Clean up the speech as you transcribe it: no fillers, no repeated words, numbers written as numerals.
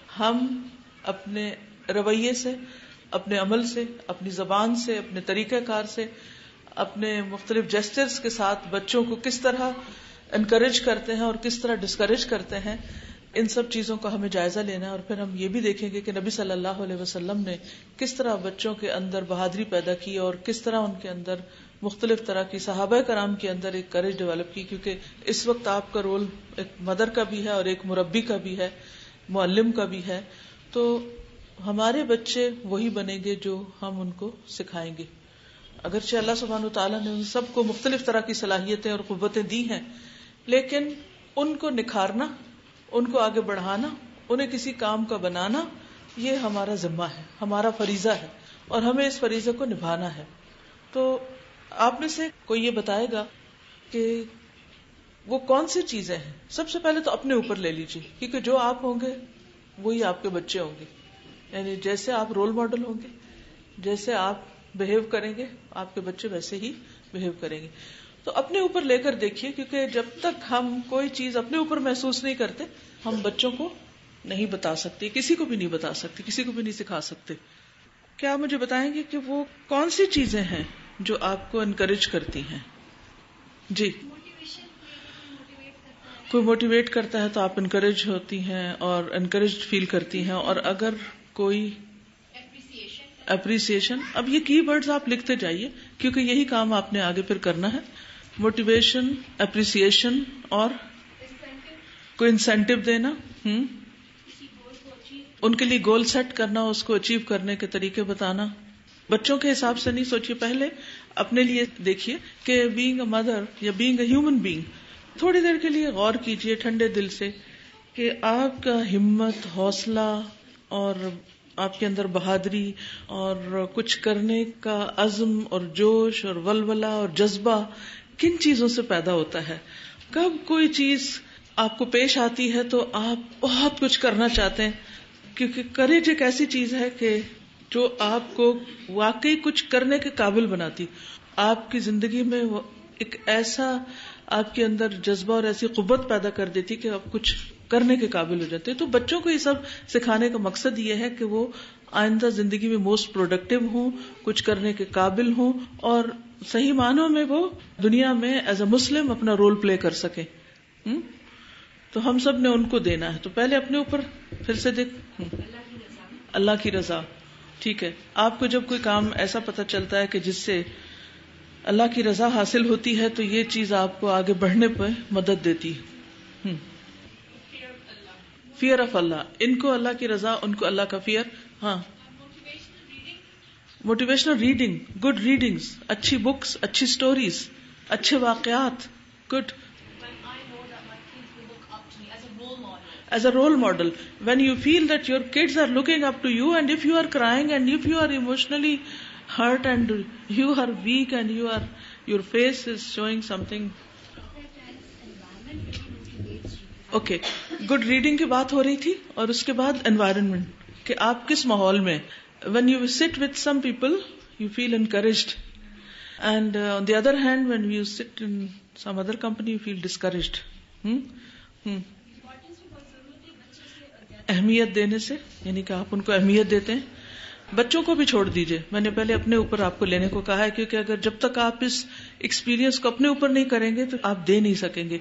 ہم اپنے رویے سے، اپنے عمل سے، اپنی زبان سے، اپنے طریقہ کار سے، اپنے مختلف جیسچرز کے ساتھ بچوں کو کس طرح انکریج کرتے ہیں اور کس طرح ڈسکریج کرتے ہیں، ان سب چیزوں کا ہمیں جائزہ لینا ہے. اور پھر ہم یہ بھی دیکھیں گے کہ نبی صلی اللہ علیہ وسلم نے کس طرح بچوں کے اندر بہادری پیدا کی اور کس طرح ان کے اندر مختلف طرح کی، صحابہ کرام کے اندر ایک کریج ڈیولپ کی. کیونکہ اس وقت آپ کا رول ایک مدر کا بھی ہے اور ایک مربی کا بھی ہے، معلم کا بھی ہے. تو ہمارے بچے وہی بنیں گے جو ہم ان کو سکھائیں گے. اگرچہ اللہ سبحانہ وتعالیٰ نے ان سب کو مختلف طرح کی صلاحیتیں اور قوتیں دی ہیں، لیکن ان کو نکھارنا، ان کو آگے بڑھانا، انہیں کسی کام کا بنانا، یہ ہمارا ذمہ ہے، ہمارا فریضہ ہے، اور ہمیں اس فریضے کو نبھانا ہے. تو آپ میں سے کوئی یہ بتائے گا کہ وہ کون سی چیزیں ہیں؟ سب سے پہلے تو اپنے اوپر لے لیجیے، کیونکہ جو آپ ہوں گے وہی آپ کے بچے ہوں گے. یعنی جیسے آپ رول ماڈل ہوں گے، جیسے آپ بہیو کریں گے، آپ کے بچے ویسے ہی بہیو کریں گے. تو اپنے اوپر لے کر دیکھیے، کیونکہ جب تک ہم کوئی چیز اپنے اوپر محسوس نہیں کرتے، ہم بچوں کو نہیں بتا سکتے، کسی کو بھی نہیں بتا سکتے، کسی کو بھی نہیں سکھا سکتے. کیا آپ مجھے بتائیں گے کہ وہ کون سی چیزیں ہیں جو آپ کو انکریج کرتی ہیں؟ جی. کوئی موٹیویٹ کرتا ہے تو آپ انکریج ہوتی ہیں اور انکریج فیل کرتی ہیں. اور اگر کوئی اپریسیشن، اب یہ کی ورڈز آپ لکھتے جائیے کیونکہ یہی کام آپ نے آگے پھر کرنا ہے. موٹیویشن، اپریسیشن، اور کوئی انسینٹیو دینا، ان کے لیے گول سیٹ کرنا، اس کو اچیو کرنے کے طریقے بتانا. بچوں کے حساب سے نہیں سوچیے، پہلے اپنے لیے دیکھیے کہ بینگ اے مدر یا بینگ اے ہیومن بینگ، تھوڑی دیر کے لیے غور کیجیے ٹھنڈے دل سے کہ آپ کا ہمت، حوصلہ اور آپ کے اندر بہادری اور کچھ کرنے کا عزم اور جوش اور ولولہ اور جذبہ کن چیزوں سے پیدا ہوتا ہے. کب کوئی چیز آپ کو پیش آتی ہے تو آپ بہت کچھ کرنا چاہتے ہیں، کیونکہ کریج ایک ایسی چیز ہے کہ جو آپ کو واقعی کچھ کرنے کے قابل بناتی، آپ کی زندگی میں ایک ایسا آپ کے اندر جذبہ اور ایسی قوت پیدا کر دیتی کہ آپ کچھ کرنے کے قابل ہو جاتے. تو بچوں کو یہ سب سکھانے کا مقصد یہ ہے کہ وہ آئندہ زندگی میں موسٹ پروڈکٹیو ہوں، کچھ کرنے کے قابل ہوں، اور صحیح معنوں میں وہ دنیا میں ایز اے مسلم اپنا رول پلے کر سکیں. تو ہم سب نے ان کو دینا ہے. تو پہلے اپنے اوپر پھر سے دیکھ، اللہ کی رضا. ٹھیک ہے، آپ کو جب کوئی کام ایسا پتہ چلتا ہے کہ جس سے اللہ کی رضا حاصل ہوتی ہے تو یہ چیز آپ کو آگے بڑھنے پہ مدد دیتی ہے. فیئر آف اللہ، ان کو اللہ کی رضا، ان کو اللہ کا فیئر. ہاں، موٹیویشنل ریڈنگ، گڈ ریڈنگز، اچھی بکس، اچھی سٹوریز، اچھے واقعات. Good. As a role model, when you feel that your kids are looking up to you, and if you are crying and if you are emotionally hurt and you are weak and your face is showing something. Okay, good reading کی بات ہو رہی تھی، اور اس کے بعد environment، کہ آپ کس ماحول میں. When you sit with some people, you feel encouraged, and on the other hand, when you sit in some other company, you feel discouraged. اہمیت دینے سے، یعنی کہ آپ ان کو اہمیت دیتے ہیں. بچوں کو بھی چھوڑ دیجئے، میں نے پہلے اپنے اوپر آپ کو لینے کو کہا ہے، کیونکہ اگر جب تک آپ اس ایکسپیرینس کو اپنے اوپر نہیں کریں گے تو آپ دے نہیں سکیں گے.